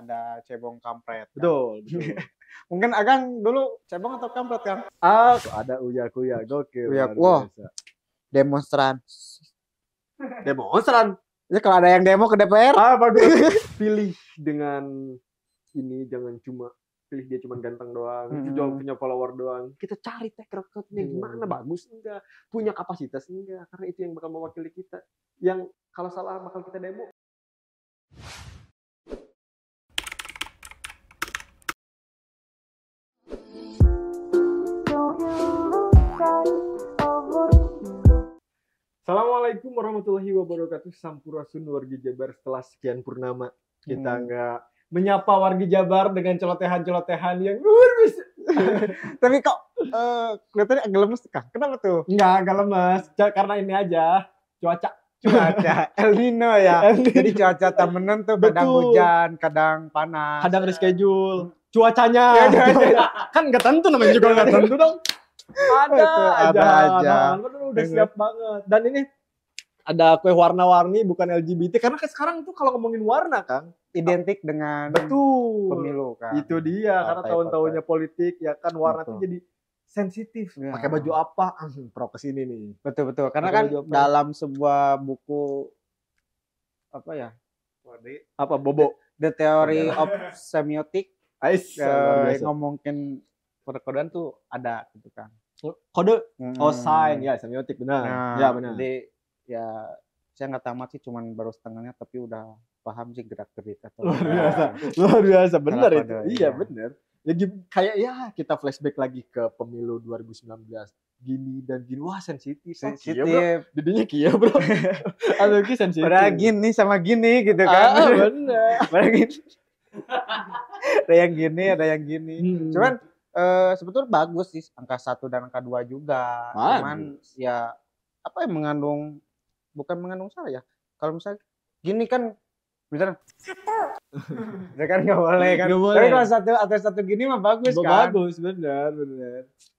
ada cebong kampret. Kan? Betul, betul. Mungkin Agang dulu cebong atau kampret Kang? Ada uya-kuya, gokil. Uya, luar wah. biasa. Demonstran. Demonstran. Ya kalau ada yang demo ke DPR, Bagus. Pilih dengan ini, jangan cuma pilih dia cuma ganteng doang, cuma punya follower doang. Kita cari track recordnya gimana, bagus enggak, punya kapasitas enggak, karena itu yang bakal mewakili kita. Yang kalau salah bakal kita demo. Assalamualaikum warahmatullahi wabarakatuh. Sampurasun wargi Jabar. Setelah sekian purnama kita nggak menyapa wargi Jabar dengan celotehan-celotehan yang luar biasa. tapi kok kelihatannya agak lemes Kang. Kenapa tuh? Nggak, agak lemas. Karena ini aja, cuaca. El Nino ya. El Nino. Jadi cuaca tak menentu, kadang Betul. hujan, kadang panas. Kadang reschedule. Cuacanya. Kan nggak tentu, namanya juga nggak tentu dong. Ada aja. Nah, udah siap banget. Dan ini ada kue warna-warni, bukan LGBT. Karena sekarang tuh kalau ngomongin warna, Kang, Identik dengan betul pemilu kan. Itu dia, karena tahun-tahunnya politik ya kan, warna tuh Betul. jadi sensitif. Ya. Pakai baju apa? Pro kesini nih. Betul. Karena Pakai kan baju apa? dalam sebuah buku apa ya? Apa bobo? The Theory of Semiotic Ais, luar biasa. ngomongin perkodean tuh ada gitu kan. Kode, oh sign ya, semiotik benar. Nah, Ya benar. Jadi ya saya nggak tamat sih, cuman baru setengahnya, tapi udah paham sih gerak-gerik atau Luar biasa, benar Salah itu. kode, Iya ya. benar. Ya kayak ya kita flashback lagi ke pemilu 2019. Gini dan gini, wah sensitif. sensitif. Didinya kia bro. Aduh ki sensitif. Padahal gini sama gini gitu kan. Benar. Padahal gini. Ada yang gini, ada yang gini. Cuman sebetulnya bagus sih angka 1 dan angka 2 juga. Cuman ya apa yang bukan mengandung salah ya. Kalau misalnya gini kan beneran 1. Ya kan nggak boleh kan. Nggak boleh. Tapi kalau 1 atau 1 gini mah bagus kan. Bagus, benar.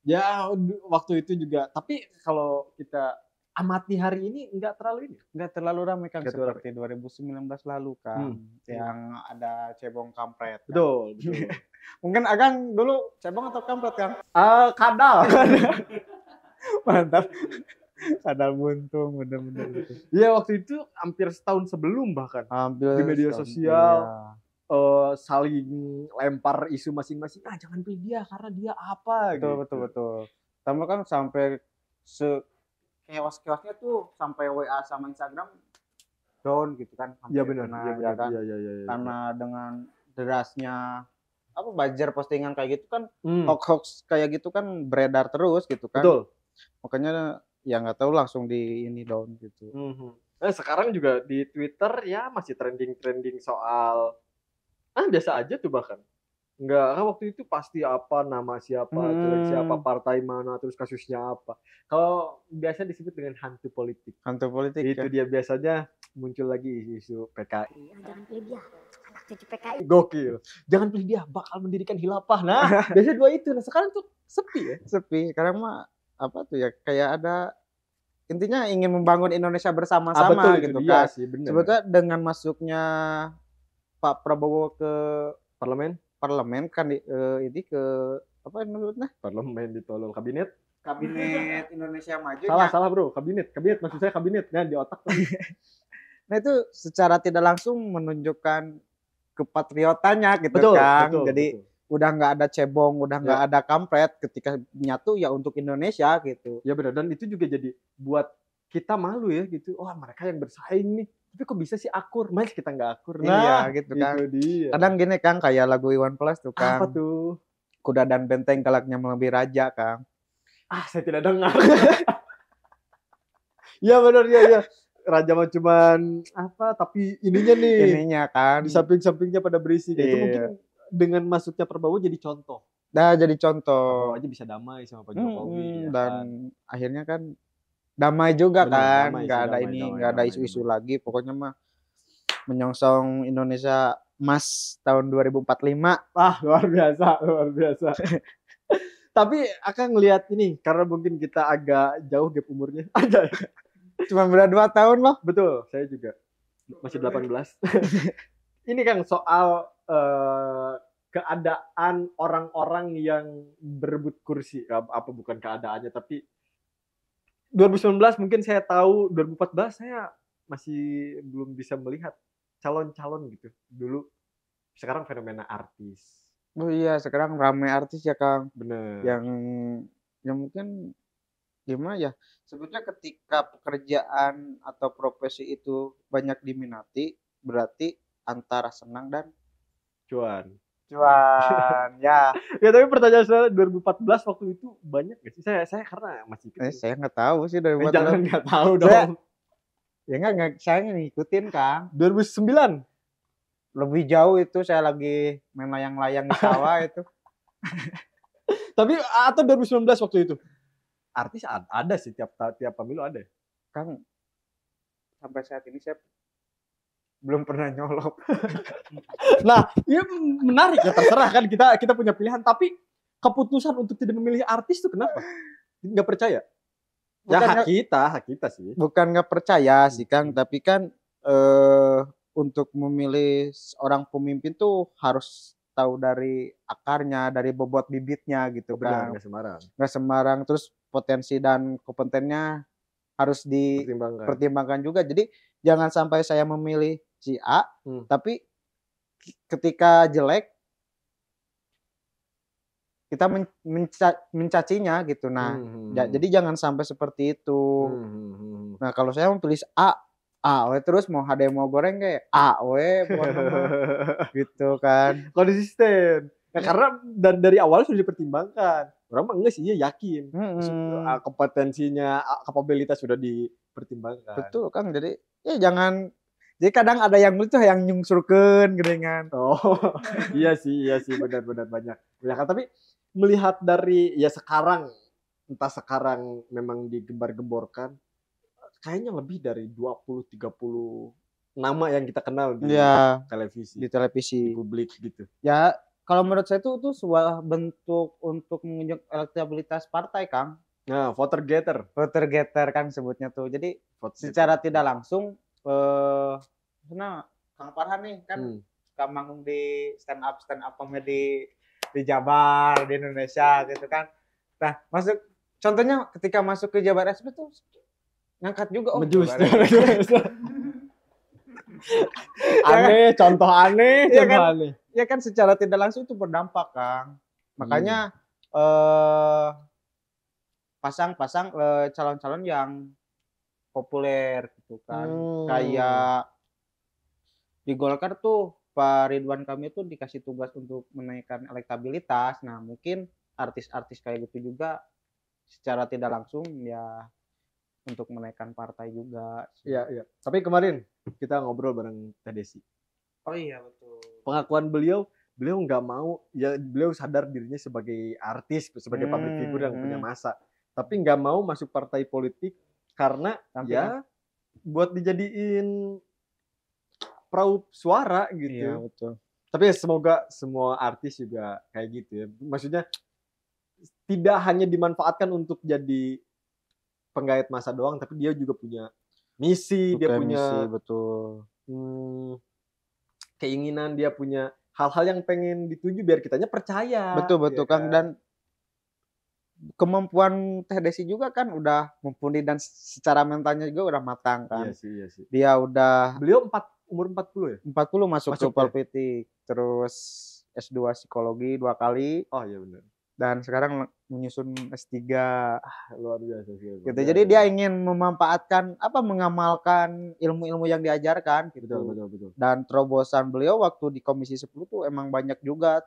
Ya waktu itu juga. Tapi kalau kita amati hari ini nggak terlalu ini. Nggak terlalu ramai kan, Nggak terlalu seperti 2019 lalu kan. Yang ada cebong kampret. Kan? Betul. Mungkin Agang dulu cebong atau kampret Kang? Kadal. Mantap. Kadal buntung, bener-bener. Iya, waktu itu hampir setahun sebelum bahkan. Hampir Di media sosial. Saling lempar isu masing-masing. Jangan pilih dia karena dia apa. Betul. Tambah kan sampai keos-keosnya tuh sampai WA sama Instagram down gitu kan. Iya benar. Ya kan? Iya. Karena dengan derasnya buzzer postingan kayak gitu kan, hoax kayak gitu kan beredar terus gitu kan. Betul. Makanya ya nggak tahu langsung di ini down gitu. Sekarang juga di Twitter ya masih trending soal biasa aja tuh bahkan. Enggak, kan waktu itu pasti apa, nama siapa, caleg siapa, partai mana, terus kasusnya apa. Kalau biasa disebut dengan hantu politik. Hantu politik Itu ya. dia biasanya muncul lagi isu PKI. Jangan pilih dia, anak cucu PKI. Gokil. Jangan pilih dia, bakal mendirikan khilafah. Nah, biasanya 2 itu. Nah, sekarang tuh sepi ya. Sepi, karena mah apa tuh ya, kayak ada intinya ingin membangun Indonesia bersama-sama betul, gitu itu dia kan. sih, bener. Sebetulnya dengan masuknya Pak Prabowo ke Parlemen kan ini ke apa namanya? Parlemen ditolong kabinet Indonesia Maju. salah bro, kabinet maksud saya kabinet kan di otak tuh. Nah itu secara tidak langsung menunjukkan kepatriotannya gitu Betul, kan. betul, Jadi udah nggak ada cebong, udah nggak Ya. ada kampret, ketika nyatu ya untuk Indonesia gitu. Ya benar, dan itu juga jadi buat kita malu ya gitu. Oh mereka yang bersaing nih, tapi kok bisa sih akur, mas kita nggak akur. Iya gitu kan. Itu dia. Kadang gini Kang, kayak lagu Iwan Fals tuh Kang. Apa tuh? Kuda dan benteng galaknya melebihi raja Kang. Saya tidak dengar. Ya benar ya. Raja mah cuman apa, tapi ininya nih. Ininya kan. Di samping-sampingnya pada berisi. Itu Iya. mungkin dengan masuknya Prabowo jadi contoh. Nah jadi Prabowo contoh. aja bisa damai sama Pak Jokowi. Dan akhirnya kan damai juga. Bener, kan. damai Nggak sih, ada damai, ini, damai, nggak ada damai, isu-isu damai. lagi. Pokoknya mah menyongsong Indonesia emas tahun 2045. Luar biasa. Tapi akan ngelihat ini, karena mungkin kita agak jauh gap umurnya. Ada. Cuma beda 2 tahun loh. Betul, saya juga masih 18. Ini Kang soal keadaan orang-orang yang berebut kursi, apa bukan keadaannya, tapi 2019 mungkin saya tahu, 2014 saya masih belum bisa melihat calon-calon gitu dulu. Sekarang fenomena artis. Oh iya, sekarang ramai artis ya Kang. Bener. Yang mungkin gimana ya? Sebetulnya ketika pekerjaan atau profesi itu banyak diminati, berarti antara senang dan cuan. Ya. Ya tapi pertanyaan saya 2014 waktu itu banyak gak sih? Saya karena masih kecil. Saya nggak tahu sih dari Jangan nggak tahu dong. Ya nggak, saya ngikutin Kang. 2009 lebih jauh itu saya lagi main layang-layang di sawah itu. Tapi atau 2019 waktu itu artis ada sih, tiap pemilu ada. Kang, sampai saat ini saya belum pernah nyolok. Nah, ya menarik ya, terserah kan, kita punya pilihan, tapi keputusan untuk tidak memilih artis itu kenapa? Nggak percaya? Ya hak kita sih. Bukan nggak percaya sih Kang, tapi kan untuk memilih seorang pemimpin tuh harus tahu dari akarnya, dari bobot bibitnya gitu kan. Nggak sembarang. Terus potensi dan kompetennya harus dipertimbangkan juga. Jadi jangan sampai saya memilih si A, tapi ketika jelek kita mencacinya gitu. Nah, jadi jangan sampai seperti itu. Nah, kalau saya memilih A terus mau ada yang mau goreng kayak gitu kan. Konsisten. Ya, karena dari awal sudah dipertimbangkan. Orang mah enggak sih, ya yakin. Kompetensinya, kapabilitas sudah dipertimbangkan. Betul Kang. Jadi ya jangan. Jadi kadang ada yang lucu yang nyungsurkeun gedengan. Oh, iya sih benar-benar banyak. Ya kan, tapi melihat dari ya sekarang, entah sekarang memang digembar-gemborkan, kayaknya lebih dari 20-30 nama yang kita kenal di televisi. Di televisi. Di publik gitu. Ya, kalau menurut saya itu sebuah bentuk untuk menunjuk elektabilitas partai, Kang. Nah, voter getter. Voter getter kan sebutnya tuh. Jadi secara tidak langsung Kang Farhan nih kan suka manggung di stand up comedy di Jabar di Indonesia gitu kan. Nah, contohnya ketika masuk ke Jabar SP tuh ngangkat juga aneh, contoh aneh. Ya kan secara tidak langsung itu berdampak, Kang. Makanya pasang calon-calon yang populer gitu kan. Kayak di Golkar tuh Pak Ridwan Kamil tuh dikasih tugas untuk menaikkan elektabilitas. Nah, mungkin artis-artis kayak gitu juga secara tidak langsung ya untuk menaikkan partai juga. Iya. Tapi kemarin kita ngobrol bareng Teh Desi. Oh iya, betul. Pengakuan beliau nggak mau, ya beliau sadar dirinya sebagai artis, sebagai public figure yang punya masa. Tapi nggak mau masuk partai politik karena buat dijadiin perahu suara gitu. Iya, betul. Tapi semoga semua artis juga kayak gitu ya. Maksudnya tidak hanya dimanfaatkan untuk jadi penggait masa doang, tapi dia juga punya misi, dia punya betul. Keinginan, dia punya hal-hal yang pengen dituju biar kitanya percaya. Betul ya Kang. Dan kemampuan Teh Desi juga kan udah mumpuni dan secara mentalnya juga udah matang kan. Iya sih. Beliau umur 40 ya? 40 masuk ke politik. Terus S2 psikologi 2 kali. Oh iya benar. Dan sekarang menyusun S3. Luar biasa sih. Gitu. Jadi dia ingin mengamalkan ilmu-ilmu yang diajarkan gitu. Betul. Dan terobosan beliau waktu di Komisi 10 tuh emang banyak juga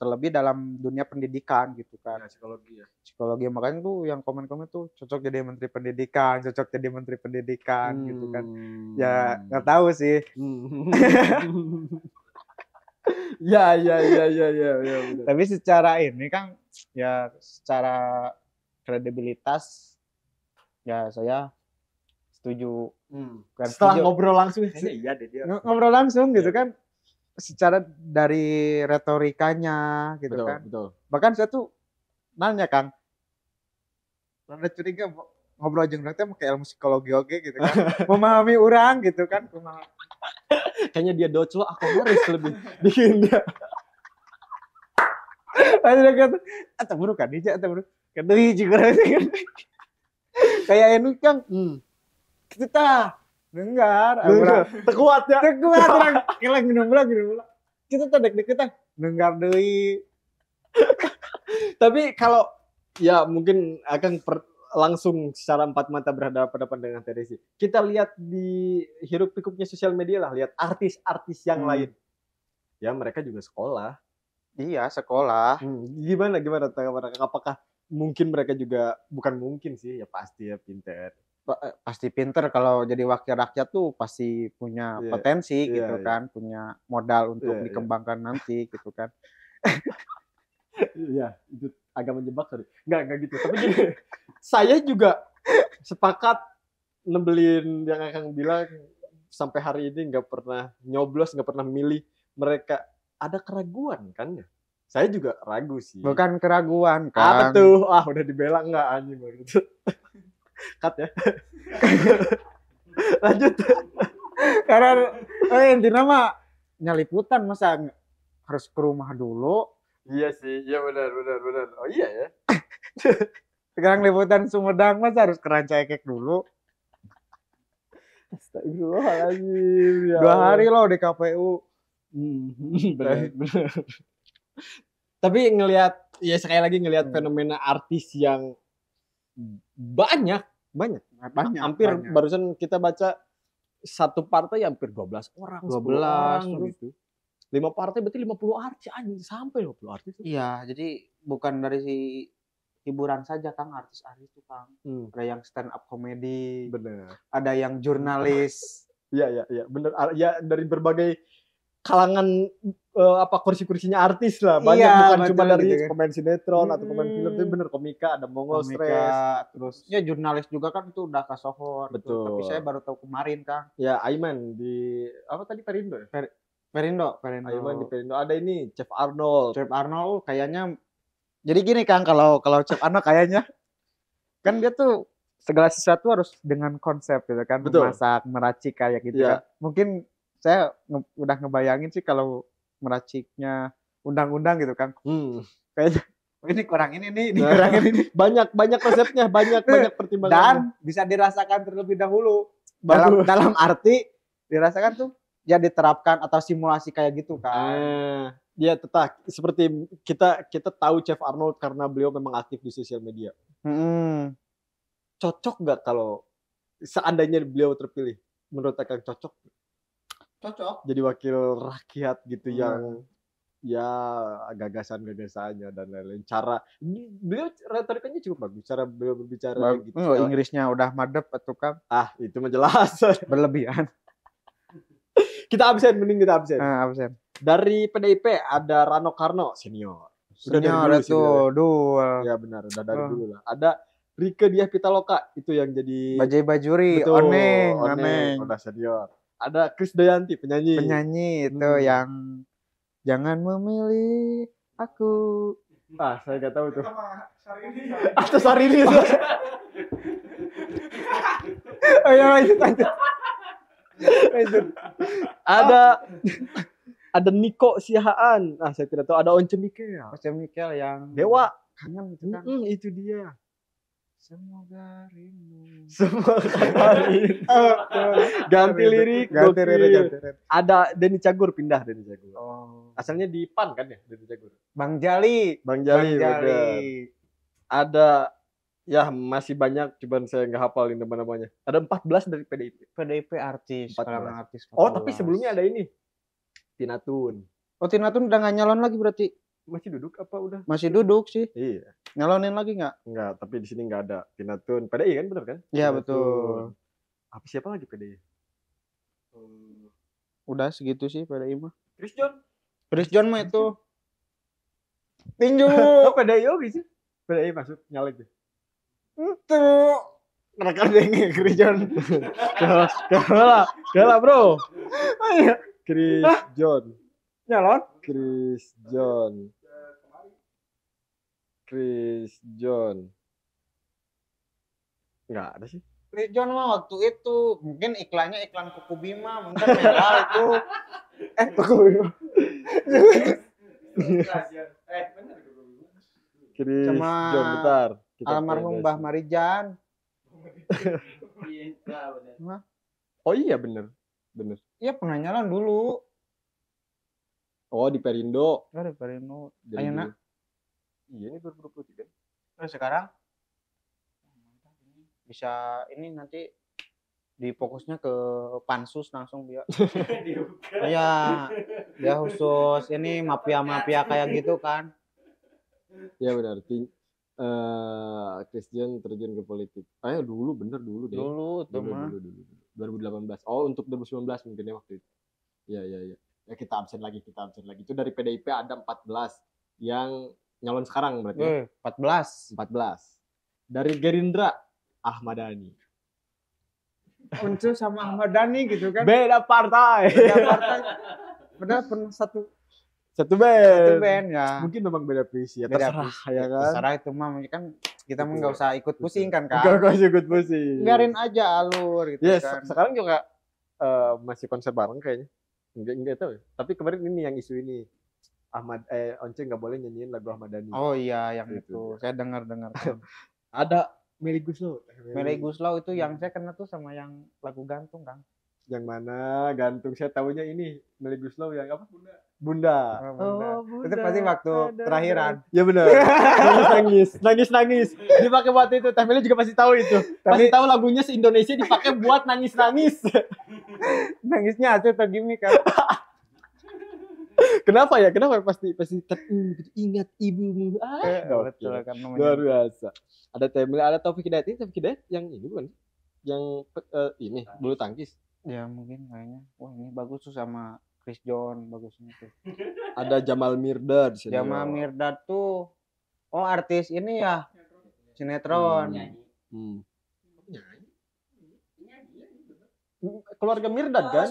terlebih dalam dunia pendidikan gitu kan. Psikologi makanya tuh yang komen-komen tuh cocok jadi menteri pendidikan gitu kan. Ya nggak tahu sih. Ya. Tapi secara ini kan ya secara kredibilitas ya saya setuju. Setelah ngobrol langsung iya deh dia. Ngobrol langsung gitu kan. Secara dari retorikanya gitu kan. Betul. Bahkan saya tuh nanya Kang. Rada curiga ngobrol jeung urang teh pakai ilmu psikologi oge gitu kan. Memahami orang gitu kan. Kayaknya dia Doclo, aku harus lebih bikin dia. Ada kata, atau buruk kan dia, atau buruk. Kata juga kayak ini Kang. Kita dengar, Terkuat ya. Tekuat orang kira minum bola. Kita tuh dek-deketan dengar deui. Tapi kalau ya mungkin akan langsung secara empat mata berhadapan dengan Teresi. Kita lihat di hiruk pikuknya sosial media lah, lihat artis-artis yang lain. Ya mereka juga sekolah. Iya, sekolah. Gimana tanggapan? Apakah mungkin mereka juga, bukan mungkin sih, ya pasti ya pinter. Pasti pinter, kalau jadi wakil rakyat tuh pasti punya potensi gitu kan, punya modal untuk dikembangkan nanti gitu kan. Iya, itu agak menjebak sorry. Enggak gitu. Tapi gini, saya juga sepakat nebelin yang Akang bilang, sampai hari ini nggak pernah nyoblos, nggak pernah milih mereka. Ada keraguan kan ya? Saya juga ragu sih. Bukan keraguan kan. Apa tuh? Udah dibela nggak anjing gitu. Cut ya. Lanjut. Karena intinya mah nyaliputan, masa harus ke rumah dulu. Iya sih, iya benar. Oh iya ya. Sekarang liputan Sumedang masa harus ke Rancaikek dulu. Astagfirullahaladzim. Ya 2 hari loh di KPU. Benar. Tapi ya sekali lagi ngelihat fenomena artis yang banyak. Hampir barusan kita baca satu partai hampir 12 orang, 12 gitu. 5 partai berarti 50 artis, anjing sampai 50 artis. Iya, jadi bukan dari si hiburan saja Kang, artis-artis itu Kang. Ada yang stand up comedy. Benar. Ada yang jurnalis. Iya, benar. Ya dari berbagai kalangan kursi-kursinya artis lah. Banyak, bukan cuma dari gitu kan, pemain sinetron atau pemain film, tapi bener komika, ada Mongol Stress. Terus ya jurnalis juga kan itu udah kasohor. Betul. Tapi saya baru tahu kemarin Kang. Ya Aiman di apa tadi Perindo ya? Perindo. Aiman di Perindo. Ada ini Chef Arnold kayaknya. Jadi gini Kang, kalau Chef Arnold kayaknya kan dia tuh segala sesuatu harus dengan konsep gitu kan. Betul. Masak, meracik kayak gitu kan. Mungkin saya udah ngebayangin sih kalau meraciknya undang-undang gitu Kang. Kayaknya ini kurang ini nih, kurang ini. Banyak resepnya, banyak pertimbangan. Dan bisa dirasakan terlebih dahulu. Dalam arti dirasakan tuh ya diterapkan atau simulasi kayak gitu kan. Ya tetap seperti kita tahu Chef Arnold karena beliau memang aktif di sosial media. Cocok nggak kalau seandainya beliau terpilih? Menurut Akang cocok? Cocok. Jadi wakil rakyat gitu yang ya gagasan-gagasannya dan lain-lain. Cara beliau retorikanya cukup bagus. Cara beliau berbicara gitu. Inggrisnya udah madep atau Kang? Itu mah jelas. Berlebihan. Mending kita absen. Absen. Dari PDIP ada Rano Karno senior. Udah dari dulu Dul. Ya benar, udah dari dulu lah. Ada Rieke Diah Pitaloka itu yang jadi Bajai Bajuri, Oneng. Udah senior. Ada Krisdayanti penyanyi itu yang jangan memilih aku. Saya nggak tahu tuh. Atau Sarini. Oh ya, lanjut. Ada Niko Siahaan. Saya tidak tahu. Ada Once Mikel yang Dewa. Kangen itu kan. Itu dia. Semoga rindu. Ganti lirik. Ganti lirik. Ada Denny Cagur, pindah Denny Cagur. Asalnya di PAN kan ya Denny Cagur. Bang Jali. Ada ya masih banyak, cuman saya nggak hafalin nama-namanya. Ada 14 dari PDIP artis. 14. Tapi sebelumnya ada ini. Tina Tun. Tina Tun udah nggak nyalon lagi berarti? Masih duduk apa udah? Masih duduk sih. Iya. Nyalonin lagi nggak? Nggak, tapi di sini nggak ada. Tina Tun. PDI kan bener kan? Iya betul. Apa siapa lagi PDI? Udah segitu sih PDI mah. Chris John mah itu. Tinju. PDI sih. PDI masuk nyalek deh. Itu. Mereka dengen Chris John. Kalah bro. Chris John. Nyalon? Chris John. Nggak ada sih. Chris John mah waktu itu mungkin iklannya iklan Kuku Bima, mungkin merah itu. Kuku Bima. Chris Sama John bentar. Kita Almarhum validasi. Mbah Marijan. Oh iya bener. Iya pernah nyalon dulu. Oh di Perindo. Ada Perindo. Dari Ayeuna. dulu. Iya ini 2023. Terus sekarang bisa ini nanti difokusnya ke pansus langsung dia. Iya, dia khusus ini mafia kayak gitu kan. Iya benar. Christian terjun ke politik. Dulu bener dulu deh. Dulu tuh mah. Dulu. 2018. Oh untuk 2019 mungkin ya waktu itu. Iya. Ya kita absen lagi. Itu dari PDIP ada 14 yang nyalon sekarang berarti. 14. Dari Gerindra Ahmad Dhani. Muncul sama Ahmad Dhani gitu kan. Beda partai. Padahal pernah satu band ya. Mungkin memang beda visi ya. Beda Terserah visi. ya kan. Terserah itu mah kan kita mah nggak usah ikut pusing kan Gak kan. usah ikut pusing. Biarin aja alur gitu Yes, kan. sekarang juga masih konser bareng kayaknya. Enggak tahu ya. Tapi kemarin ini yang isu ini. Once nggak boleh nyanyiin lagu Ahmad Dhani. Oh iya yang Gitu. itu. Saya dengar. Ada Meli Guslow. Meli Guslow itu yang saya kenal tuh sama yang lagu gantung kan. Yang mana gantung saya tahunya ini Meli Guslow yang apa? Bunda. Oh, Bunda. Itu pasti waktu terakhiran. Ya benar. Nangis. Dipakai buat itu. Teh Meli juga pasti tahu itu. Pasti tahu lagunya se-Indonesia dipakai buat nangis. Nangisnya aja atau gimmick kan. Kenapa ya? Pasti ingat ibumu. Betul kan Luar biasa. Ada Teh Meli, ada Taufik Hidayat yang ini bukan? Yang ini bulu tangkis. Ya mungkin kayaknya. Wah ini bagus tuh sama Chris John bagusnya tuh. Ada Jamal Mirdad. Jamal Mirdad tuh artis ini ya sinetron. Keluarga Mirdad kan?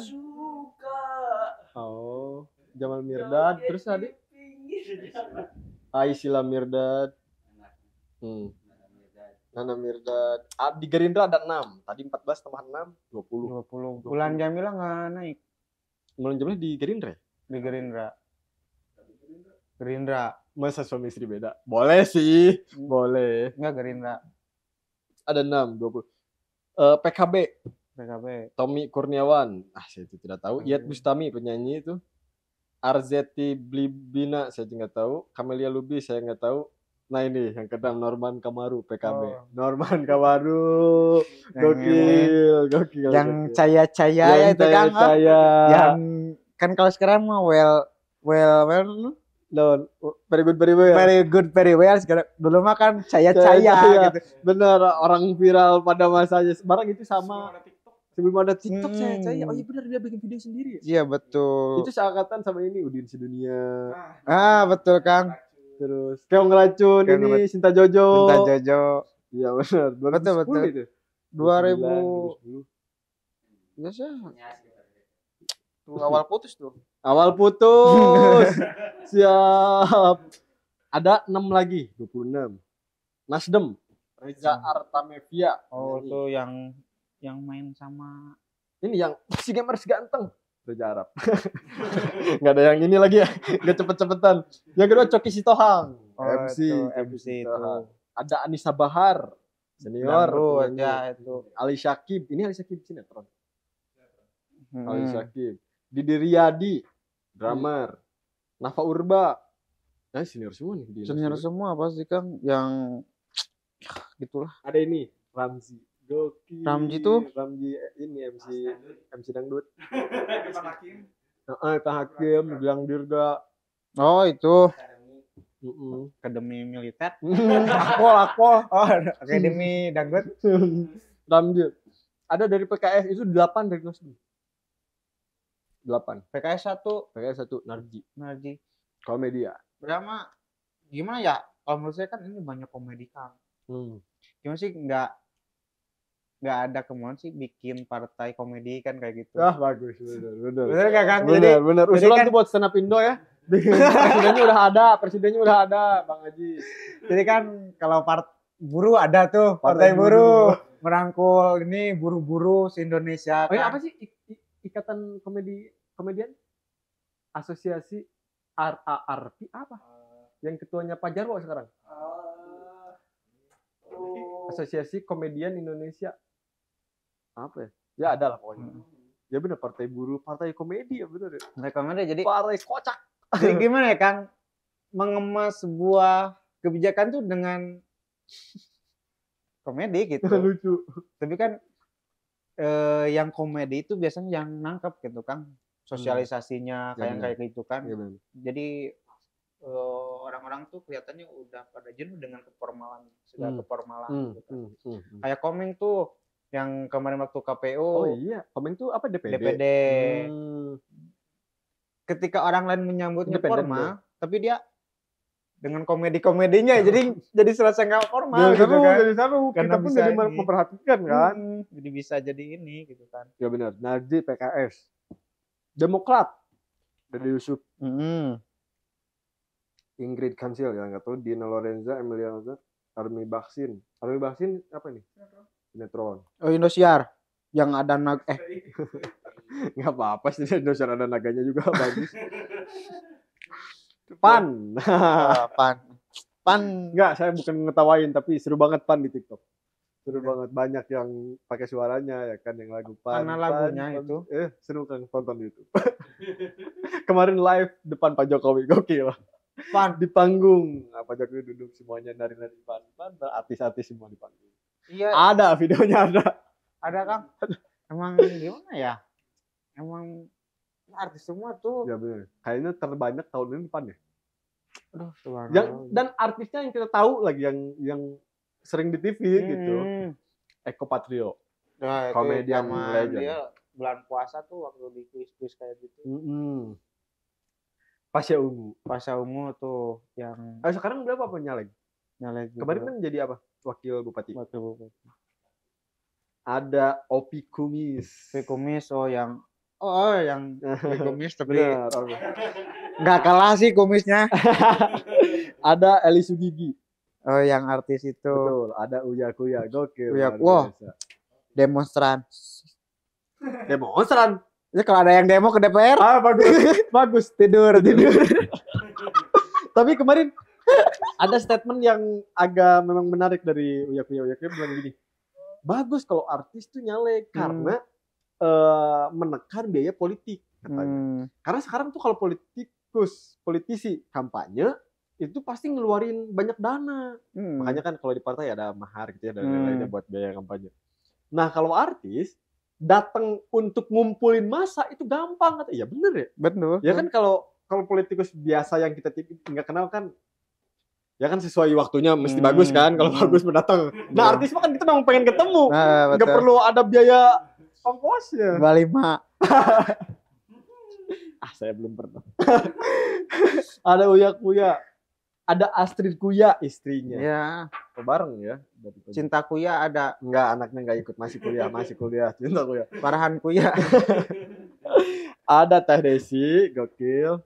Oh, Jamal Mirdad. Terus tadi Aisyila Mirdad. Nana Mirdad. Di Gerindra ada 6. Tadi 14 tambah 6, 20. Bulan Jamila nggak naik. Mulan Jamila di Gerindra? Di Gerindra. Masa suami istri beda? Boleh sih. Boleh. Enggak Gerindra. Ada 6, 20. PKB. Tommy Kurniawan. Saya itu tidak tahu. Iyad Bustami penyanyi itu. Arzeti Blibina saya nggak tahu. Camelia Lubis saya nggak tahu. Nah ini yang kedam Norman Kamaru PKB. Norman Kamaru. Gokil. Yang caya-caya ya itu kan. Yang kan kalau sekarang mah very good very well sekarang. Dulu mah kan caya-caya gitu. Bener, orang viral pada masanya. Sekarang itu sama. Sebelum ada TikTok saya. Oh iya benar dia bikin video sendiri ya? Iya betul. Itu seangkatan sama ini Udin Sedunia. Betul kan. Terus Keong Racun ini Sinta Jojo. Iya benar. Betul. Itu. 2010. Ya sih. Awal putus tuh. Siap. Ada 6 lagi, 26. Nasdem. Reza Artamevia. Oh, itu yang main sama ini yang si gamers ganteng. Reza Arab. Enggak ada yang ini lagi ya. Enggak cepet-cepetan. Yang kedua Coki Sitohang. MC itu. Ada Anissa Bahar. Senior. Ya itu. Ali Syakib. Ini Ali Syakib sinetron. Ali Syakib. Didi Riyadi. Drummer. Nafa Urba. Nah, senior semua nih. Senior semua pasti kan yang gitulah. Ada ini Ramzi. Gokil. Ramzi ini MC dangdut. Pak Hakim bilang Dirga. Oh, itu. Akademi militer. Akpol. Oh, Akademi dangdut. Ramzi. Ada dari PKS itu 8 dari Nasdem. 8. PKS 1 Narji. Komedia. Berapa? Gimana ya? Kalau menurut saya kan ini banyak komedi kan. Gimana sih nggak ada kemauan sih bikin partai komedi kan kayak gitu. Bagus bener Bener kan? Bener. Usulan tuh buat stand up Indo ya. Presidennya udah ada, Bang Haji. Jadi kan kalau buruh ada tuh, partai buruh. merangkul ini buru-buru se-Indonesia Oh, ini kan. apa sih ikatan komedian? Asosiasi RARP apa? Yang ketuanya Pak Jarwo sekarang. Asosiasi Komedian Indonesia. Apa ya? Ya ada lah pokoknya. Ya benar, partai buruh, partai komedi ya benar ya. Rekomendasi jadi Partai kocak. jadi gimana ya Kang? Mengemas sebuah kebijakan tuh dengan komedi gitu. Lucu. Tapi kan yang komedi itu biasanya yang nangkep gitu Kang. Sosialisasinya kayak gitu kan. Ya, benar. Jadi orang-orang tuh kelihatannya udah pada jenuh dengan keformalan, segala keformalan gitu kan. Kayak Komeng tuh yang kemarin waktu KPU. Oh iya, Komeng tuh apa DPD? Ketika orang lain menyambutnya Independen formal, tapi dia dengan komedi-komedinya jadi serasa nggak formal gitu kan. Jadi seru. Karena Kita pun bisa jadi ini. memperhatikan kan. Jadi bisa jadi ini gitu kan. Ya benar. Narji PKS. Demokrat. Dari Yusuf. Ingrid Kansil ya nggak tahu. Dina Lorenza, Emilia Lorenza, Army Baksin. Army Baksin apa nih? Sinetron. Oh Indosiar yang ada Nggak apa-apa sih, Indosiar ada naganya juga bagus. Pan. Pan Nggak, saya bukan ngetawain tapi seru banget Pan di TikTok. Seru banget, banyak yang pakai suaranya ya kan, yang lagu Pan. Mana lagunya itu? Seru kan, tonton di YouTube. Kemarin live depan Pak Jokowi, gokil. Pan Di panggung, Pak Jokowi duduk semuanya nari-nari Pan, artis-artis semua di panggung. iya Ada videonya ada Kang. Emang gimana ya? Emang artis semua tuh. Ya benar. Kayaknya terbanyak tahun ini Pan ya. Aduh, Tuhan. Dan artisnya yang kita tahu lagi yang sering di TV gitu. Eko Patrio. Nah, Komedian legend. dia bulan puasa tuh waktu di kuis-kuis kayak gitu. Pasha Ungu. Pasha Ungu tuh yang Sekarang berapa nyalek? nyalek juga. Kemarin kan jadi apa? Wakil Bupati. Wakil Bupati. Ada Opi Kumis. Opi Kumis yang Opi Kumis tapi Benar. nggak kalah sih kumisnya. Ada Eli Sugigi. Oh yang artis itu. Betul. Ada Uya Kuya. Gokil. Wah. Demonstran. Ya kalau ada yang demo ke DPR. Bagus. Tidur. Tapi kemarin ada statement yang agak memang menarik dari Uya Kuya bilang gini. Bagus kalau artis tuh nyalek karena menekan biaya politik katanya. Karena sekarang tuh kalau politisi kampanye itu pasti ngeluarin banyak dana. Makanya kan kalau di partai ada mahar gitu ya, dan lain-lainnya buat biaya kampanye. Nah kalau artis datang untuk ngumpulin massa itu gampang kata. Ya bener ya. Betul. Ya kan kalau politikus biasa yang kita nggak kenal kan, ya kan sesuai waktunya mesti bagus kan. Kalau bagus mendatang. Nah artis mah kan kita memang pengen ketemu. Nggak perlu ada biaya ongkosnya. 25. Saya belum pernah. Ada Uya Kuya. Ada Astrid Kuya istrinya. Ya. Bareng ya. Cinta Kuya ada. Enggak, anaknya enggak ikut, masih kuliah. Cinta Kuya. Farhan Kuya. Ada Teh Desi, gokil.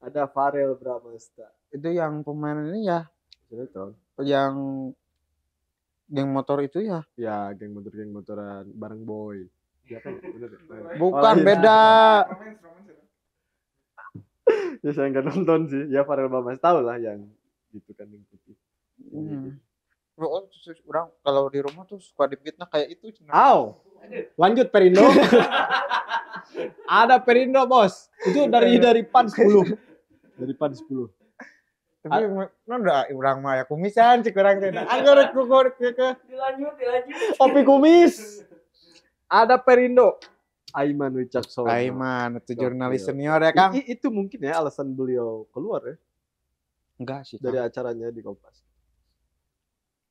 Ada Farel Bramasta. Itu yang pemain ini ya. Betul. Yang geng motor itu ya. Ya, geng motoran bareng boy. Ya kan, bener. Bukan, beda. Ya saya nggak nonton sih. Ya Farel Bramasta tahu lah yang gitu kan yang putih. Orang kalau di rumah tuh suka dipitnah kayak itu. Lanjut Perindo. Ada Perindo bos. Itu dari PAN 10. Dari PAN 10. Tapi nonda urang mah ya kumisan cik urang teh. Angger ke. Dilanjut. Opi Kumis. Ada Perindo. Aiman Wicaksono. Aiman itu jurnalis senior ya Kang. Itu mungkin ya alasan beliau keluar ya. Enggak sih dari acaranya di Kompas.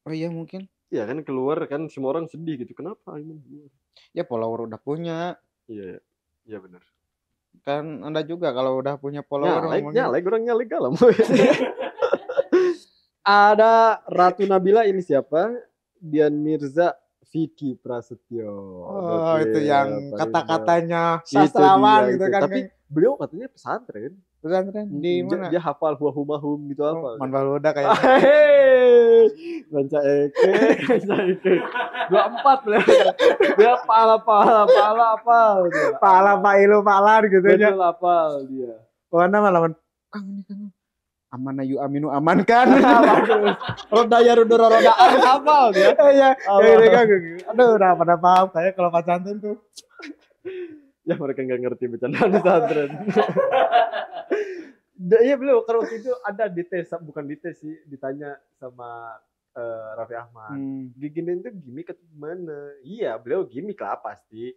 Oh iya mungkin. Ya kan keluar kan semua orang sedih gitu. Kenapa Aiman keluar? Ya follower udah punya. Iya benar. Kan Anda juga kalau udah punya follower nyalek orangnya legal. Ada Ratu Nabila, ini siapa? Dian Mirza, Vicky Prasetyo. Oh, itu yang kata-katanya sastrawan gitu kan. Tapi beliau katanya pesantren di mana? Dia hafal huahumahum gitu apa. Manbaluda kayak. Ranca Eke. 24 beliau. Dia pala apal dia. Pala Pak Ilu Pak Lan gitu ya. Betul apal dia. Warna malah Kang ini kan aman ayu aminu aman kan. Roda ya rodaan apal dia. Iya, kan. Aduh, udah pada paham kayak kalau Pak Santun tuh. Ya mereka nggak ngerti bercandaan pesantren. Iya beliau kalau waktu itu ada dites, bukan dites sih, ditanya sama Raffi Ahmad. Gini itu gimmick atau gimana? Iya, beliau gimmick lah pasti.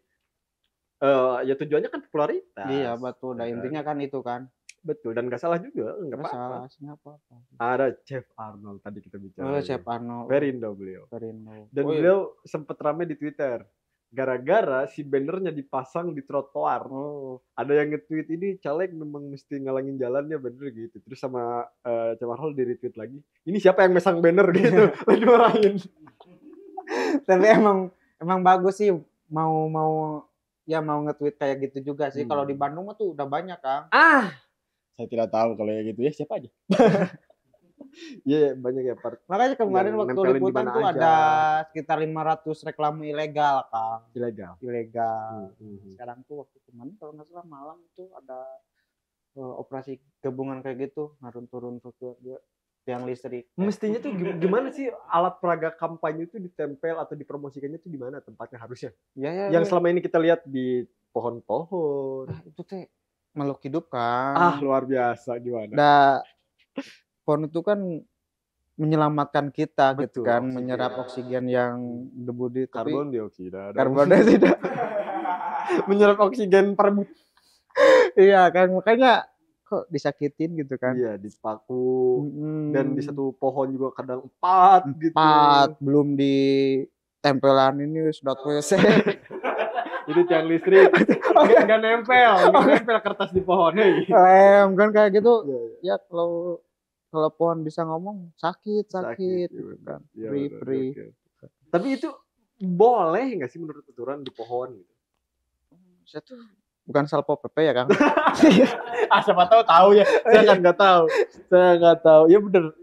Ya tujuannya kan popularitas. Iya betul, dan intinya kan itu kan. Betul, dan nggak salah juga, nggak salah, apa-apa. Ada Chef Arnold tadi kita bicara. Chef Arnold. Perindo beliau. Perindo. Dan beliau sempat ramai di Twitter. Gara-gara si bannernya dipasang di trotoar. Ada yang nge-tweet ini caleg memang mesti ngalangin jalannya bener gitu. Terus sama Chef Arnold di-retweet lagi. Ini siapa yang mesang banner gitu? Lagi marahin. Tapi emang bagus sih mau nge-tweet kayak gitu juga sih. Kalau di Bandung tuh udah banyak, Kang. Saya tidak tahu kalau ya gitu ya, siapa aja. Iya, banyak ya part. Makanya kemarin waktu liputan tuh ada sekitar 500 reklame ilegal, Kang. Ilegal. Sekarang tuh waktu kemarin kalau nggak salah Malang itu ada operasi gabungan kayak gitu, turun ke tiang listrik. Mestinya tuh gimana sih alat peraga kampanye itu ditempel atau dipromosikannya tuh di mana tempatnya harusnya? Ya, yang selama ini kita lihat di pohon-pohon. Itu teh makhluk hidup kan. Luar biasa gimana? Pohon itu kan menyelamatkan kita. Betul, gitu kan, oksigen. menyerap oksigen yang debu di karbon dioksida. Menyerap oksigen perbut. Iya kan, makanya kok disakitin gitu kan. Iya, dipaku. Dan di satu pohon juga kadang 4 gitu. 4, belum di tempelan ini sudah WC. Itu tiang listrik nggak nempel kertas di pohon. Lem kan kayak gitu. Ya kalau pohon bisa ngomong sakit gitu kan. Free. Tapi itu boleh nggak sih menurut aturan di pohon gitu? Saya tuh bukan Salpo PP ya, Kang. Siapa tahu ya. Saya kan nggak tahu. Ya bener.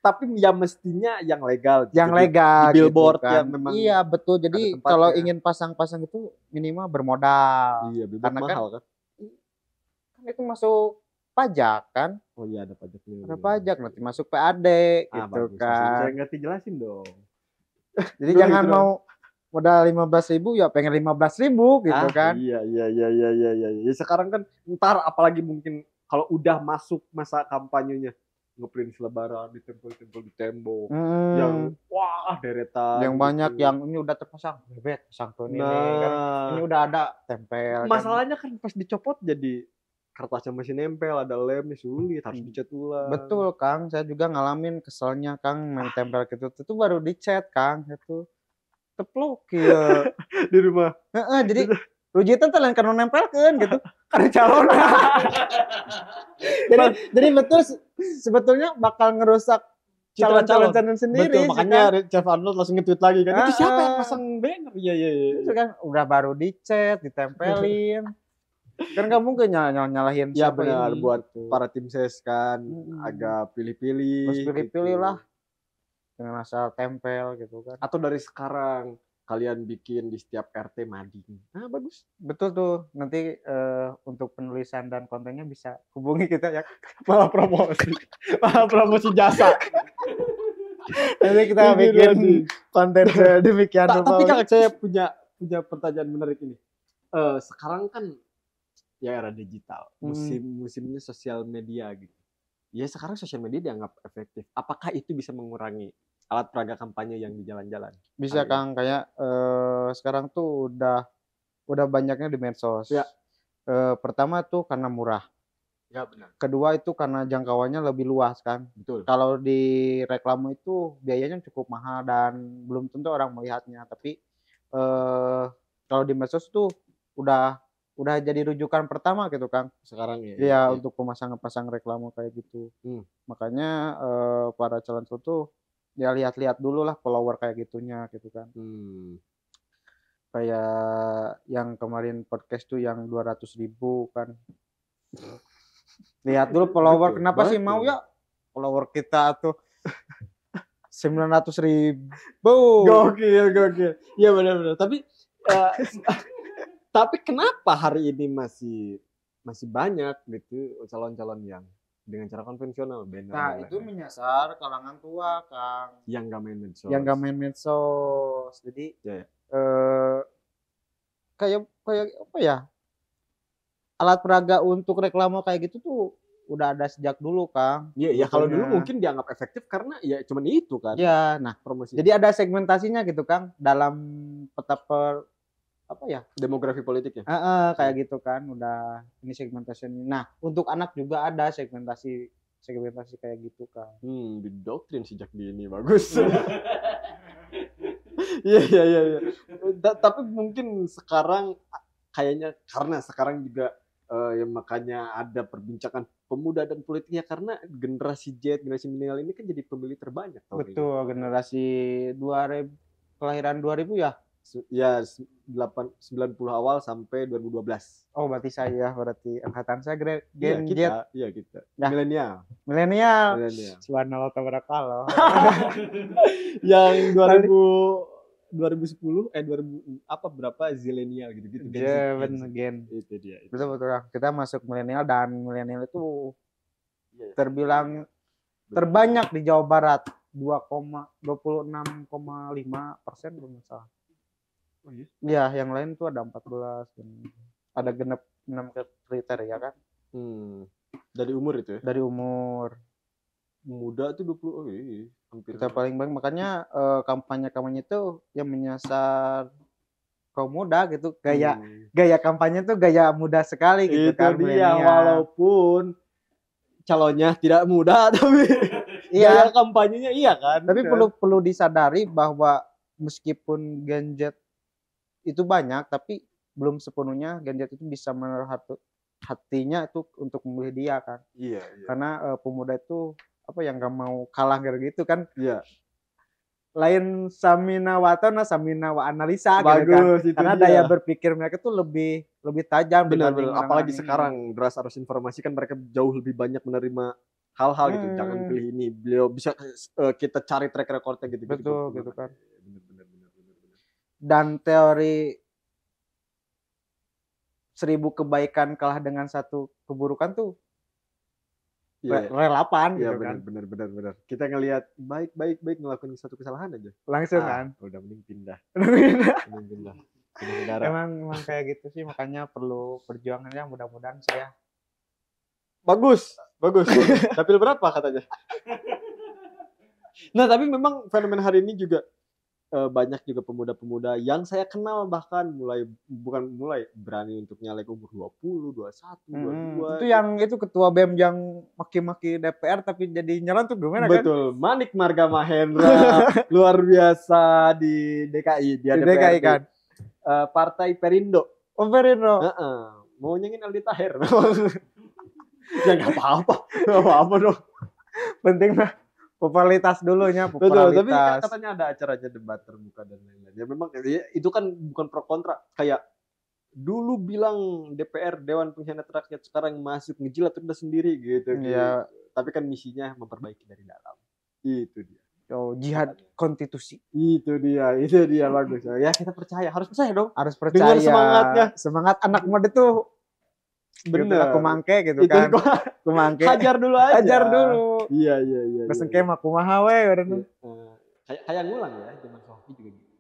Tapi ya mestinya yang legal. Yang legal. Di billboard gitu kan. yang memang. Iya betul. Jadi kalau ingin pasang itu minimal bermodal. Iya, karena mahal kan. Kan itu masuk pajak kan. Oh iya, ada pajaknya. Ada pajak, nanti masuk PAD gitu bagus, kan. Saya ngerti, jelasin dong. Jadi jangan mau modal 15.000 ya pengen 15.000 gitu kan. Iya. Ya sekarang kan ntar apalagi mungkin kalau udah masuk masa kampanyenya, ngeprint selebaran ditempel di tembok yang deretan yang gitu. banyak yang ini udah terpasang bebet pasang tuh ini kan ini udah ada tempel. Masalahnya kan pas dicopot jadi kertasnya masih nempel, ada lemnya, sulit, harus dicat ulang. Betul Kang, saya juga ngalamin keselnya Kang main tempel gitu itu baru dicat Kang itu teplok ya di rumah. Jadi rujutan tuh lain karena nempelkeun gitu karena calon. jadi betul sebetulnya bakal ngerusak calon-calon sendiri. Betul, makanya Chef Arnold langsung nge-tweet lagi kan. Itu siapa yang pasang banner? Iya. Itu kan udah baru dicat, ditempelin. Kan nggak mungkin nyalahin ya siapa benar ini. Buat para tim ses kan agak pilih-pilih. Terus pilih-pilih lah dengan asal tempel gitu kan. Atau dari sekarang kalian bikin di setiap RT mading. Bagus. Betul tuh. Nanti untuk penulisan dan kontennya bisa hubungi kita ya. Malah promosi jasa. Nanti kita bikin konten demikian. Tapi Kak, saya punya pertanyaan menarik ini. Sekarang kan ya era digital, musimnya sosial media gitu. Ya sekarang sosial media dianggap efektif. Apakah itu bisa mengurangi alat peraga kampanye yang di jalan-jalan? Bisa Kang, kayak sekarang tuh udah banyaknya di medsos. Ya. Pertama tuh karena murah. Ya benar. Kedua itu karena jangkauannya lebih luas kan. Betul. Kalau di reklame itu biayanya cukup mahal dan belum tentu orang melihatnya. Tapi kalau di medsos tuh udah jadi rujukan pertama gitu Kang. Sekarang ya. Iya, untuk pasang reklame kayak gitu. Makanya para calon tuh ya lihat-lihat dulu lah follower kayak gitunya gitu kan. Kayak yang kemarin podcast tuh yang 200.000 kan. Lihat dulu follower, kenapa sih mau ya follower kita tuh 900.000. Gokil. Iya benar. Eh, tapi kenapa hari ini masih banyak gitu calon-calon yang dengan cara konvensional banner Nah, dan itu lain-lain. menyasar kalangan tua, Kang. Yang gak main medsos. Yang gak main medsos. Jadi Ya. kayak apa ya? Alat peraga untuk reklame kayak gitu tuh udah ada sejak dulu, Kang. Iya, kalau dulu Sebetulnya. mungkin dianggap efektif karena ya cuman itu kan. Iya, nah Promosi. jadi ada segmentasinya gitu, Kang, dalam peta apa ya? Demografi politiknya. Kayak gitu kan, udah ini segmentasinya. Nah, untuk anak juga ada segmentasi kayak gitu, Kang. Didoktrin sejak dini bagus. Iya. Tapi mungkin sekarang kayaknya karena sekarang juga ya makanya ada perbincangan pemuda dan politiknya karena generasi Z, generasi milenial ini kan jadi pemilih terbanyak. Betul, generasi 2000 kelahiran 2000 ya? Ya 90 awal sampai 2012. Oh, berarti angkatan saya Gen Z. Iya kita. Nah, Milenial. Subhanallah tabarakallah. Yang 2010 berapa zilenial gitu. Gen. Itu dia. Betul. Kita masuk milenial dan milenial itu terbilang terbanyak di Jawa Barat 26,5% belum salah. Oh iya? Iya, yang lain tuh ada 14 dan ada genap 6 kriteria kan. Dari umur itu ya? Dari umur. Muda tuh 20, hampir. Kita paling banyak, makanya kampanye itu yang menyasar kaum muda gitu. Gaya kampanye tuh gaya muda sekali gitu itu kan. Itu dia, milenial. walaupun calonnya tidak muda tapi gaya kampanyenya iya kan. Tapi perlu disadari bahwa meskipun Gen Z itu banyak, tapi belum sepenuhnya Gen Z itu bisa menaruh hatinya itu untuk memilih dia kan. Iya. Karena pemuda itu apa yang gak mau kalah gitu kan. Iya. Lain samina watona samina wa analisa bagus, gitu kan. Karena daya berpikir mereka tuh lebih tajam. Benar. Apalagi sekarang deras arus informasi kan mereka jauh lebih banyak menerima hal-hal gitu. Jangan pilih ini. Beliau bisa kita cari track recordnya gitu. Betul gitu kan. Benar. Dan teori 1000 kebaikan kalah dengan 1 keburukan tuh relapan gitu kan. Benar. Kita ngelihat baik ngelakuin satu kesalahan aja. Langsung kan. Udah mending pindah. Pindah negara. Emang kayak gitu sih, makanya perlu perjuangannya, mudah-mudahan saya. Bagus. Dapil berapa katanya? Nah, tapi memang fenomena hari ini juga banyak juga pemuda-pemuda yang saya kenal bahkan bukan mulai berani untuk nyalek umur 20, 21, 22. Itu yang itu ketua BEM yang maki-maki DPR tapi jadi nyalon tuh gimana kan? Betul, Manik Marga Mahendra luar biasa di DKI, dia di DKI kan. Partai Perindo. Oh, Perindo. Mau nyengin Aldi Taher. Ya nggak apa-apa dong. Penting mah popularitas dulunya, popularitas. Betul, tapi kan katanya ada acaranya debat terbuka dan lain-lain. Ya memang itu kan bukan pro kontra. Kayak dulu bilang DPR Dewan Pengkhianat Rakyat, sekarang masuk ngejilat udah sendiri gitu. Iya. Tapi kan misinya memperbaiki dari dalam. Itu dia. Oh, jihad konstitusi. Itu dia bagus. Ya kita percaya, harus percaya dong. Harus percaya. Dengan semangatnya. Semangat anak muda tuh. Bener. Aku mangke gitu kan. Aku mangke. Hajar dulu aja. Iya. Besengke mah kumaha we urang. Kayak ngulang ya, zaman Sofi juga gitu.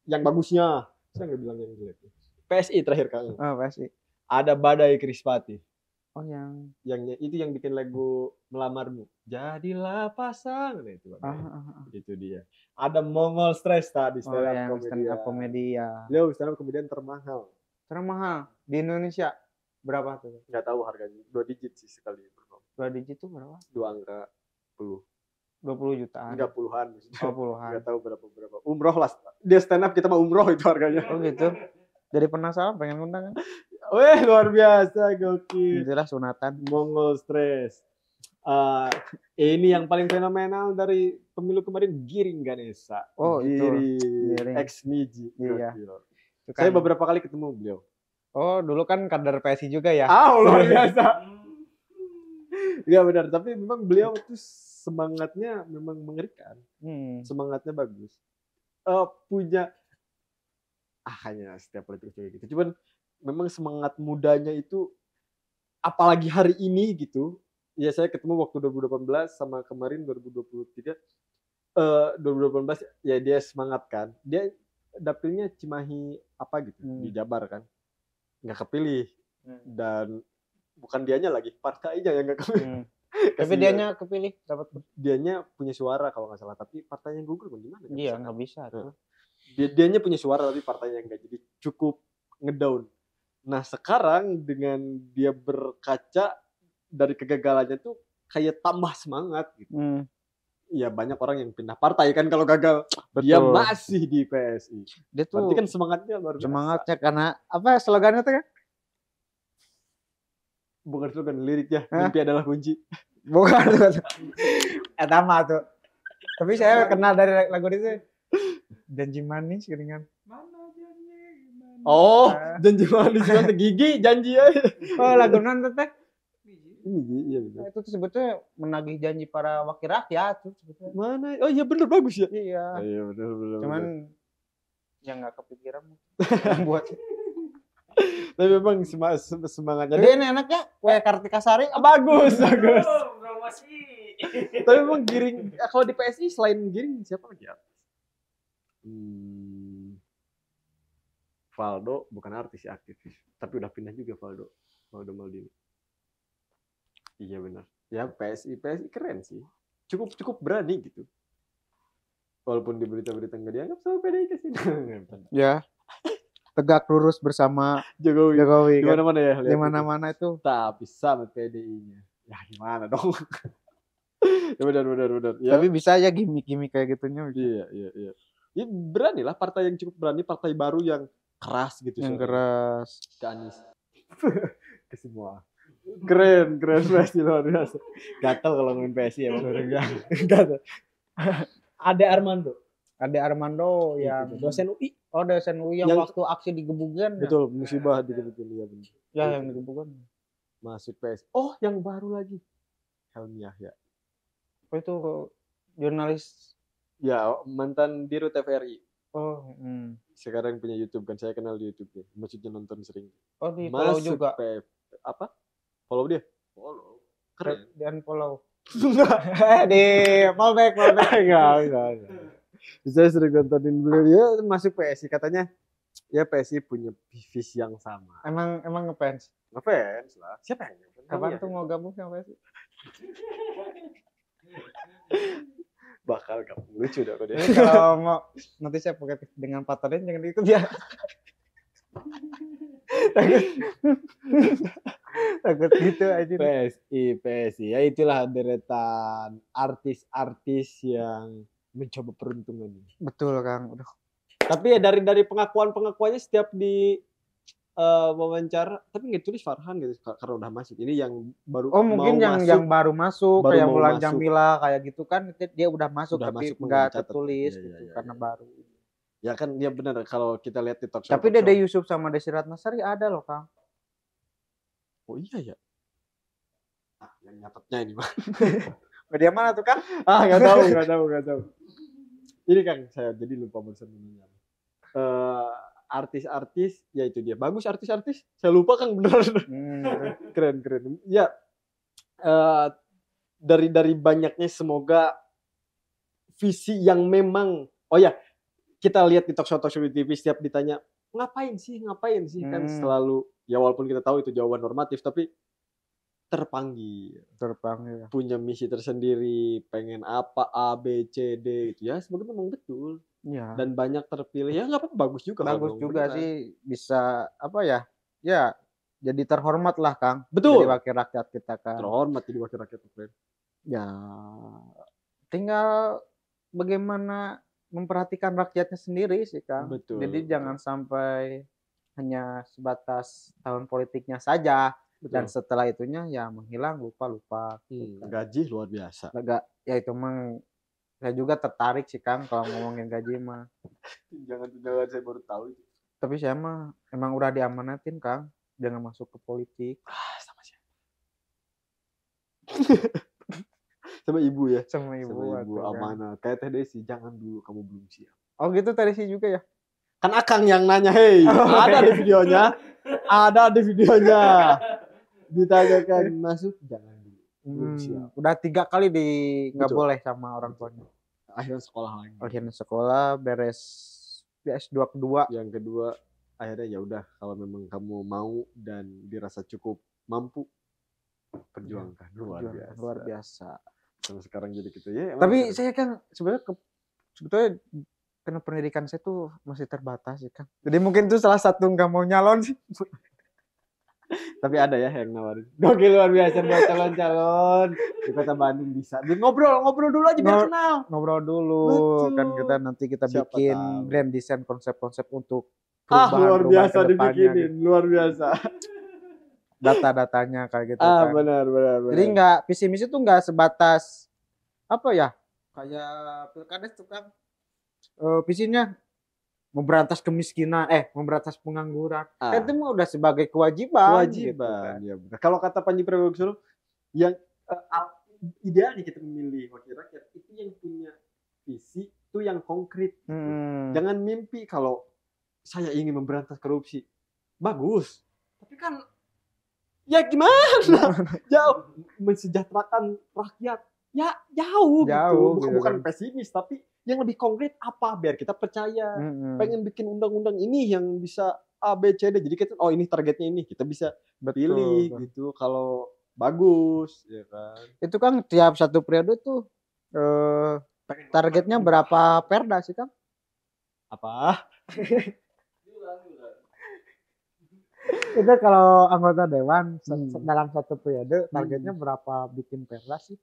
Yang bagusnya, saya nggak bilang yang jelek. PSI terakhir kali. Oh, PSI. Ada Badai Krispati. Oh, yang itu yang bikin lagu Melamarmu. Jadilah pasang, nah itu. Itu dia. Ada Mongol Stress tadi, stand up komedia. Beliau stand up komedian termahal di Indonesia. Berapa tuh? Nggak tahu harganya. 2 digit sih sekali. 2 digit tuh berapa? 2 angka 20 jutaan. Enggak puluhan. Puluhan. Enggak tahu berapa. Umroh lah. Dia stand up, kita mah umroh itu harganya. Oh gitu. Jadi penasaran pengen undang kan? Weh, luar biasa, gokil. Itulah sunatan. Mongol Stress. Ini yang paling fenomenal dari pemilu kemarin, Giring Ganesa. Oh, Giring. Ex-Niji. Iya. Saya beberapa kali ketemu beliau. Oh, dulu kan kader PSI juga ya? Luar biasa. Iya benar, tapi memang beliau tuh semangatnya memang mengerikan. Semangatnya bagus. Punya hanya setiap politikus kayak gitu. Cuman memang semangat mudanya itu apalagi hari ini gitu. Ya saya ketemu waktu 2018 sama kemarin 2023. 2018 ya dia semangat kan. Dia dapilnya Cimahi apa gitu di Jabar kan. Nggak kepilih. Dan bukan dianya lagi, partainya yang nggak kepilih. Tapi dianya kepilih dapat. Dianya punya suara kalau nggak salah, tapi partainya gugur gimana? Iya nggak bisa tuh. Dianya punya suara tapi partainya nggak, jadi cukup ngedown. Nah sekarang dengan dia berkaca dari kegagalannya tuh kayak tambah semangat gitu. Ya banyak orang yang pindah partai kan kalau gagal. Betul. Dia masih di PSI. Dia tuh berarti kan semangatnya luar biasa. Semangatnya karena apa slogannya tuh kan? Bukan slogan, liriknya mimpi adalah kunci. Bukan tuh. Etama tuh. Tapi saya kenal dari lagu itu. Janji manis keringan. Mana janji manis? Oh, janji manis kan gigi janji aja. Oh, lagu non teh. Ini iya benar. Itu tuh sebetulnya menagih janji para wakil rakyat tuh sebetulnya. Mana? Oh iya benar bagus ya. Iya. Iya benar. Cuman yang nggak kepikiran buat. Tapi memang semangatnya. Jadi ini enaknya kue Kartika Sari bagus. Promosi. Tapi memang Giring kalau di PSI selain Giring siapa lagi ya? Valdo bukan artis ya, aktivis. Tapi udah pindah juga Valdo Maldini. Iya benar. Ya PSI keren sih. Cukup berani gitu. Walaupun di berita-berita nggak dianggap sama PDI kesini. Ya. Tegak lurus bersama Jokowi. Di kan? Mana-mana ya. Di mana-mana itu. Tapi sama PDI-nya. Ya gimana dong? Ya benar. Ya. Tapi bisa ya gimmick kayak gitunya. Iya. Ya berani lah, partai yang cukup berani, partai baru yang keras gitu. Yang keras. Ke Anies. Ke semua. Keren PSI luar biasa. Gatel kalau ngomongin PSI ya. Gatel. Ade Armando yang dosen UI. Oh, dosen UI yang waktu aksi di Gebugan. Betul, musibah di Gebugan ya benar. Ya yang di Gebugan. Masuk PSI. Oh, yang baru lagi. Helmi Yahya. Oh, itu jurnalis. Ya, mantan Dirut TVRI. Oh, Sekarang punya YouTube kan, saya kenal di YouTube-nya. Maksudnya nonton sering. Oh, di follow juga. Apa? Follow dia? Follow. Keren. Dan follow. Di fallback. Enggak. Saya sering nontonin beliau, dia masuk PSI katanya. Ya PSI punya visi yang sama. Emang ngefans lah. Siapa yang ngefans? Kapan tuh mau gabung sama PSI? Bakal gabung, lucu dah dia. Kalau mau nanti saya pakai dengan partnerin jangan itu dia. Takut gitu aja. PSI ya itulah deretan artis yang mencoba peruntungan. Betul Kang. Udah. Tapi ya dari pengakuannya setiap di wawancara, tapi nggak tulis Farhan gitu karena udah masuk. Ini yang baru mungkin yang baru masuk kayak Mulan Jamila kayak gitu kan dia udah masuk tapi nggak tertulis gitu karena baru. Ya kan dia benar kalau kita lihat di talk show. Tapi Dede Yusuf sama Desi Ratnasari ada loh Kang. Oh iya ya. Yang nyatetnya ini mah. Media mana tuh Kang? Nggak tahu. Ini Kang saya jadi lupa bersama artis-artis ya itu dia bagus artis saya lupa Kang beneran. Keren ya. Dari banyaknya semoga visi yang memang kita lihat di talk show di TV setiap ditanya ngapain sih kan selalu ya walaupun kita tahu itu jawaban normatif tapi terpanggil punya misi tersendiri, pengen apa A B C D gitu ya semoga memang betul ya. Dan banyak terpilih ya nggak apa-apa bagus juga sih bisa ya jadi terhormat lah Kang. Betul, jadi wakil rakyat kita kan terhormat jadi wakil rakyat ya tinggal bagaimana memperhatikan rakyatnya sendiri sih Kang. Jadi jangan sampai hanya sebatas tahun politiknya saja. Betul. Dan setelah itunya ya menghilang lupa. Gaji luar biasa. Ya itu memang saya juga tertarik sih Kang kalau ngomongin gaji mah. Jangan saya baru tahu itu. Tapi saya mah emang udah diamanatin Kang, jangan masuk ke politik. Sama siapa? Sama ibu ya. Sama ibu. Sama ibu atau kan. amanah. Kayak Teh Desi, jangan dulu kamu belum siap. Oh gitu tadi sih juga ya. Kan Akang yang nanya, hei, ada di videonya. Ada di videonya. Ditanyakan masuk, jangan dulu. Belum siap. Udah 3 kali nggak Betul. boleh sama orang tuanya. Akhirnya sekolah lagi. Akhirnya sekolah beres S2 kedua. Yang kedua, akhirnya ya udah kalau memang kamu mau dan dirasa cukup mampu, perjuangkan. Luar biasa. Sampai sekarang jadi gitu ya. Tapi saya kan sebenarnya sebetulnya karena pendidikan saya tuh masih terbatas sih kan. Jadi mungkin itu salah satu nggak mau nyalon sih. Tapi ada ya yang nawarin. Gokil luar biasa buat calon-calon di Kota Bandung bisa. Ngobrol dulu aja biar kenal. Ngobrol dulu. Betul. Kan kita Siapa bikin tahu. grand design konsep-konsep untuk Luar biasa ke depannya dibikinin, gitu. luar biasa. Data-datanya kayak gitu kan. Benar. Jadi nggak visi misi tuh nggak sebatas apa ya? Kayak pilkada tuh kan visinya memberantas kemiskinan, memberantas pengangguran. Kan itu mah udah sebagai kewajiban. Gitu kan. Ya benar. Kalau kata Panji Pragiwaksono, yang idealnya kita memilih wakil rakyat itu yang punya visi, itu yang konkret. Jangan mimpi kalau saya ingin memberantas korupsi. Bagus. Tapi kan ya gimana? Jauh mensejahterakan rakyat. Ya jauh gitu. Bukan pesimis tapi yang lebih konkret apa biar kita percaya. Pengen bikin undang-undang ini yang bisa A B C D. Jadi kita ini targetnya ini, kita bisa pilih gitu kalau bagus ya kan. Itu kan tiap satu periode tuh targetnya berapa perda sih kan? Apa? Itu kalau anggota dewan dalam satu periode targetnya berapa bikin perda sih?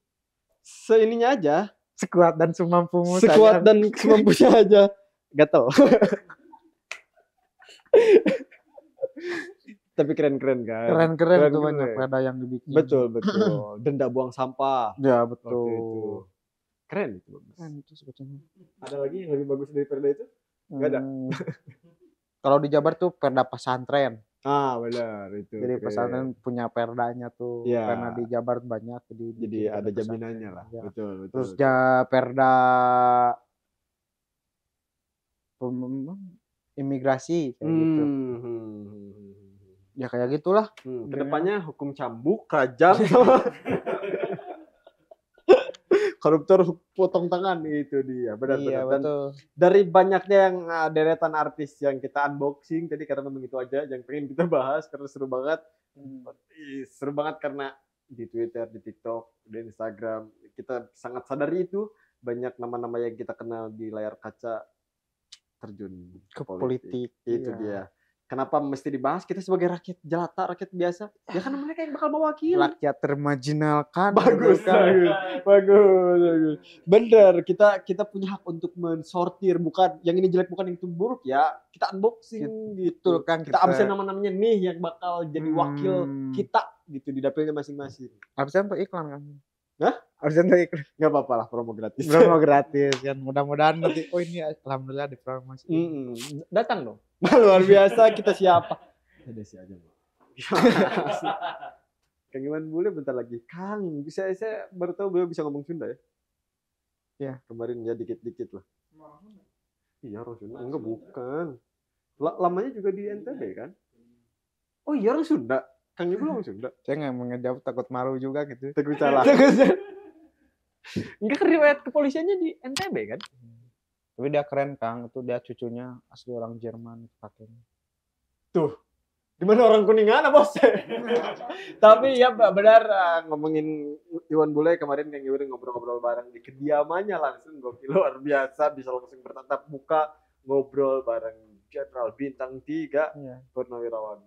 Seininya aja. Sekuat dan semampumu saja. Sekuat dan semampunya aja. Gatel. Tapi keren-keren kan. Keren-keren tuh banyak perda yang dibikin. Betul. Denda buang sampah. Ya betul. Keren itu. Keren itu sebetulnya. Ada lagi yang lebih bagus dari perda itu? Enggak ada. Kalau di Jabar tuh perda pesantren. Benar itu. Jadi pesantren punya perdanya tuh ya. karena di Jabar banyak jadi ada jaminannya lah. Ya. Betul. Terus perda imigrasi kayak gitu. Ya kayak gitulah. Kedepannya hukum cambuk, kerajaan, koruptor potong tangan itu dia. Benar. Betul. Dari banyaknya yang deretan artis yang kita unboxing tadi karena memang itu aja yang pengen kita bahas karena seru banget. Seru banget karena di Twitter, di TikTok, di Instagram kita sangat sadari itu banyak nama-nama yang kita kenal di layar kaca terjun ke politik. Itu dia. Kenapa mesti dibahas? Kita sebagai rakyat jelata, rakyat biasa, ya kan mereka yang bakal mewakili. Rakyat termarginalkan. Bagus. Bener, kita punya hak untuk mensortir, bukan yang ini jelek, bukan yang itu buruk ya. Kita unboxing gitu kan. Kita absen nama-namanya nih yang bakal jadi wakil kita gitu di dapilnya masing-masing. Absen tuh iklan kan? Hah? Absen tuh iklan. Nggak apa-apa lah, promo gratis. Promo gratis kan. Mudah-mudahan nanti ini alhamdulillah di promosi. Datang dong. Luar biasa, kita siapa? Ada sih aja, Bang. Kang Iwan Bule bentar lagi. Kang, saya baru tahu beliau bisa ngomong Sunda ya? Ya. Kemarin ya dikit-dikit lah. Iya, orang Sunda. Enggak, bukan. Lamanya juga di NTB kan? Oh iya, orang Sunda. Kang Iwan orang Sunda. Saya nggak mau ngejawab, takut malu juga gitu. Takut salah. Enggak, kan riwayat kepolisiannya di NTB kan? Tapi dia keren Kang, itu dia cucunya asli orang Jerman pakainya. Tuh, gimana orang Kuningan bos? Tapi ya benar ngomongin Iwan Bule kemarin yang Iwan ngobrol-ngobrol bareng di kediamannya langsung gokil luar biasa, bisa langsung bertatap muka ngobrol bareng Jenderal Bintang 3 Purnawirawan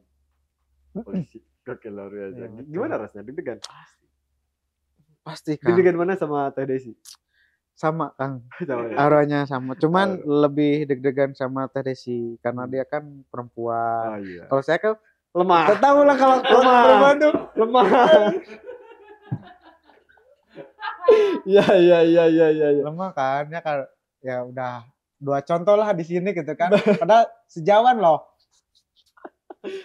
polisi. Gokil luar biasa. Gimana rasanya? Deg-degan? Pasti Kang. Deg-degan mana sama Teh Desi? Sama Kang, Sama, ya? auranya sama. Cuman lebih deg-degan sama Teh Desi karena dia kan perempuan. Iya. Kalau saya kan lemah. Tahu lah kalau perempuan tuh lemah. Iya. Lemah kan ya udah 2 contoh lah di sini gitu kan. Padahal sejauhan loh.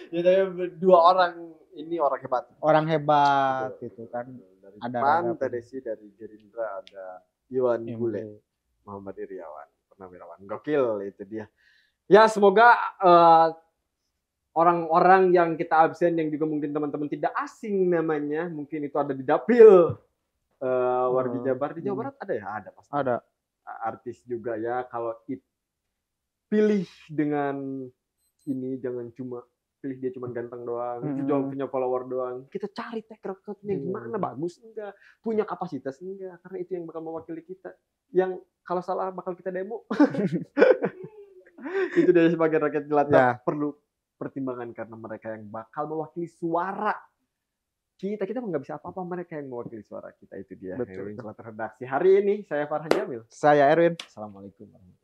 Ya tapi 2 orang ini orang hebat. Orang hebat gitu kan. dari Ada PAN, Rada Tadesi dari Gerindra, ada Iwan Bule, Muhammad Iriawan, Purnawirawan. Gokil itu dia. Ya semoga orang-orang yang kita absen yang juga mungkin teman-teman tidak asing namanya, mungkin itu ada di dapil warga Jabar. Di Jawa Barat ada ya? Ada pasti. Ada. Artis juga ya. Kalau pilih dengan ini, jangan cuma pilih dia cuma ganteng doang, punya follower doang. Kita cari track recordnya gimana, bagus enggak, punya kapasitas enggak, karena itu yang bakal mewakili kita. Yang kalau salah bakal kita demo. Itu dari sebagai rakyat jelata perlu pertimbangan karena mereka yang bakal mewakili suara kita nggak bisa apa-apa, mereka yang mewakili suara kita. Itu dia. Heroin Selatan Redaksi hari ini. Saya Farhan Jamil. Saya Erwin. Assalamualaikum warahmatullahi wabarakatuh.